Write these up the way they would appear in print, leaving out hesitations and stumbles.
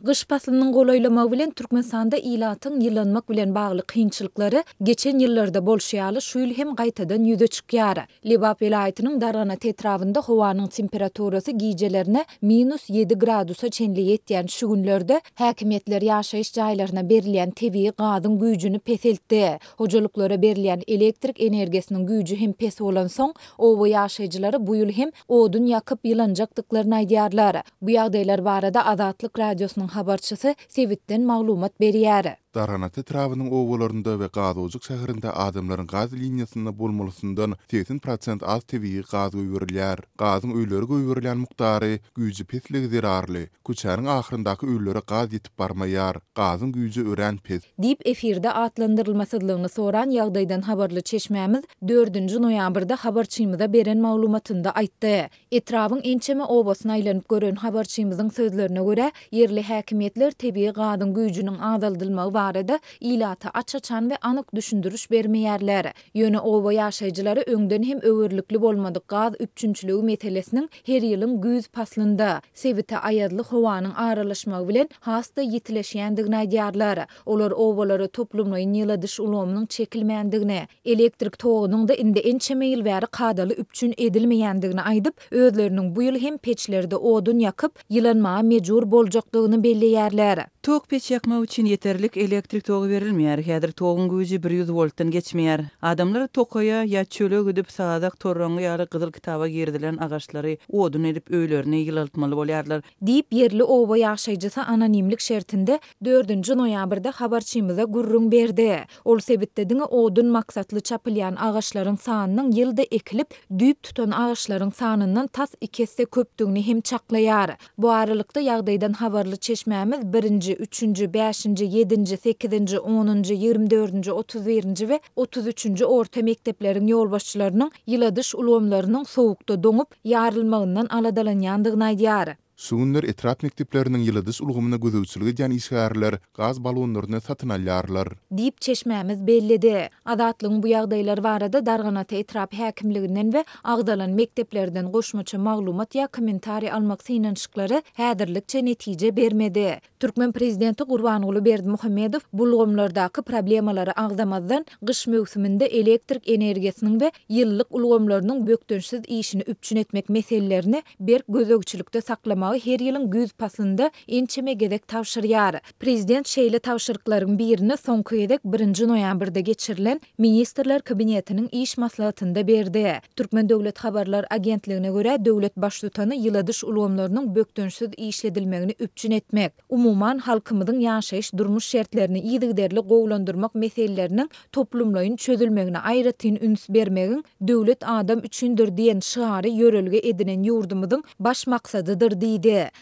Gyş faslynyň golaýlamagy bilen Türkmenistanda ilatyň ýylanmak bilen bagly kynçylykları geçen ýyllarda bolşýaly şu ýyl hem gaýtadan ýüze çykýar. Lebap vilayatynyň Dargana tetrawynda howanyň temperaturasy gijelerine -7 gradusa çenli ýetýän şu günlerde häkimetler ýaşaýyş jaýlaryna berilýän tebii gazyň güýjüni peseltdi. Hojalyklara berilýän elektrik energisiniň güýjü hem pes bolan soň, owa ýaşaýjylary bu ýyl hem odun ýakyp ýylanjakdyklaryny aýdýarlar. Bu ýagdaýlar barada Azatlyk radiosynyň habarçysy Sewitden maglumat berýär. Dargana tetrawynyň owalarynda we Gazyjyk şäherinde adamlaryň gaz liniýasynda bolmalysyndan 80% az tebii gaz öýürilýär. Gazyň öýleri göýürilýän muktary güýji pesligi zerarly. Köçäniň ahyryndaky öýlere gaz ýetip barmaýar. Gazyň güýji ören pes. Dip efirde atlandyrylmasydygyny soran ýagdaýdan habarly çeşmämiz 4-nji noýabrda habarçymyza beren maglumatynda aýtdy. Etrawyň ençeme obasyna aýlanyp gören habarçymyzyň sözlerine görä, yerli häkimetler tebii gazyň güýjüniň azaldylmagy barada ilata açaçan we anyk düşündürüş bermeýärler. Ýöne owa ýaşaýjylary öňden hem öwürlikli bolmadyk gaz üpçünçiligi meselesiniň her ýylyň güýz paslynda Sewite aýadly howanyň aralaşmagy bilen hasta ýitileşýändigini aýdýarlar. Olar owalary toplumlaryň ýyladyş ulgamynyň çekilmeýändigini, elektrik togunyň da indi ençeme ýyl bäri kadaly üpçün edilmeýändigini aýdyp, özleriniň bu ýyl hem peçlerde odun ýakyp ýylanmaga mejbur boljakdygyny belleýärler. Tok peç yakmak için yeterlik elektrik togu verilmeýär. Häzir togun güýji 100 voltdan geçmeýär. Adamlar tokoya ýa çöle gidip sadak torraňy ýa gyzyl kitaba girdilen agaçlary odun edip öýlerini ýylaltmaly bolýarlar. Diýip yerli owa ýaşaýjysy anonimlik şertinde 4-nji noýabrda habarçymyza gurrun berdi. Ol sebitde odun maksatly çapylýan agaçlaryň sanynyň ýylda ekilip düýp tutan agaçlaryň sanynyň tas 2 hesse köpdigini hem çaklaýar. Bu aralykda ýagdaýdan habarly çeşmämiz 1-nji, 3-nji, 5-nji, 7-nji, 8-nji, 10-nji, 24-nji, 31-nji we 33-nji orta mektepleriň ýolbaşçylarynyň ýyladyş ulgamlarynyň sowukda doňup ýarylmagyndan aladalanýandygyny aýdýar. Şu günler etrap mekteplerining ýyladyş ulgamyna gözegçiligi diýen işgärler gaz balonlaryny satyn alýarlar. Diýip çeşmämiz bellidi. Azatlyň bu ýagdaýlar barada Dargana etrap häkimliginden we Agdalan mekteplerden goşmaça maglumat ýa kommentari almak synanşyklary häzirlikçe netije bermedi. Türkmen prezidenti Gurbanuly Berdimuhammedow bu ulgamlardaky problemalary agzamazdan gyş mewsiminde elektrik energisiniň we ýyllyk ulgamlarynyň bökdönşsiz işini üpçün etmek meselelerini bir gözegçilikde saklamagy her ýylyň güýz paslynda ençeme gezek tawşyrýar. Prezident şeýle tawşyryklaryň birini soňky edek 1-nji noýabrda geçirilen Ministrler Kabinetiniň iş maslahatynda berdi. Türkmen Döwlet Habarlar Agentligine görä döwlet başlutany ýyladyş ulgamlarynyň bökdönşsiz işledilmegini üpçün etmek, umuman halkymyzyň ýaşaýyş durmuş şertlerini ýygyderli gowlandyrmak meseleleriniň toplumlaryň çözülmegine aýratyn üns bermegiň döwlet adam üçündür diýen şiary ýörelge edilen ýurdumyzyň baş maksadydyr diýdi.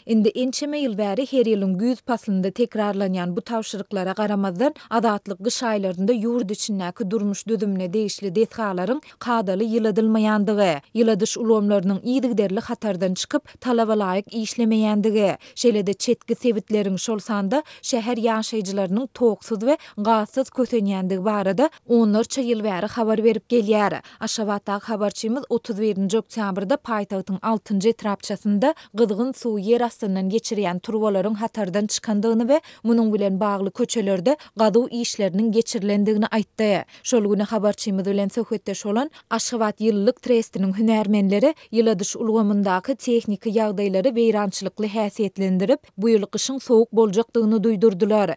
Indi ençeme ýyl bäri her ýylyň güýz paslynda tekrarlanýan bu tawşyryklara garamazdan Azatlyk gyş aýlarynda ýurt içindäki durmuş düzümine değişli dethalaryň kadaly ýyladylmaýandygy, ýyladyş ulgamlarynyň ýygyderli hatardan çykyp talaba laýyk işlemeýändigi, şeýle-de çetki sewitleriň şol sanda şäher ýaşaýjylarynyň togsuz we gazsız kösenýändigi barada onlarça ýyl bäri habar berip gelýär. Aşgabatdaky habarçymyz 31-nji oktýabrda paýtagtyň 6-njy etrapçasynda gyzgyn suw ýer astyndan geçirýän turbalaryň hatardan çykandygyny we munyň bilen bagly köçelerde gazyw işleriniň geçirilendigini aýtdy. Şol güni habarçymyz bilen söhbetdeş bolan Aşgabat ýyllyk trestiniň hünärmenleri ýyladyş ulgamyndaky tehnik ýagdaýlary beýrançylykly häsiýetlendirip, bu ýyl gyşyň sowuk boljakdygyny duýdurdular.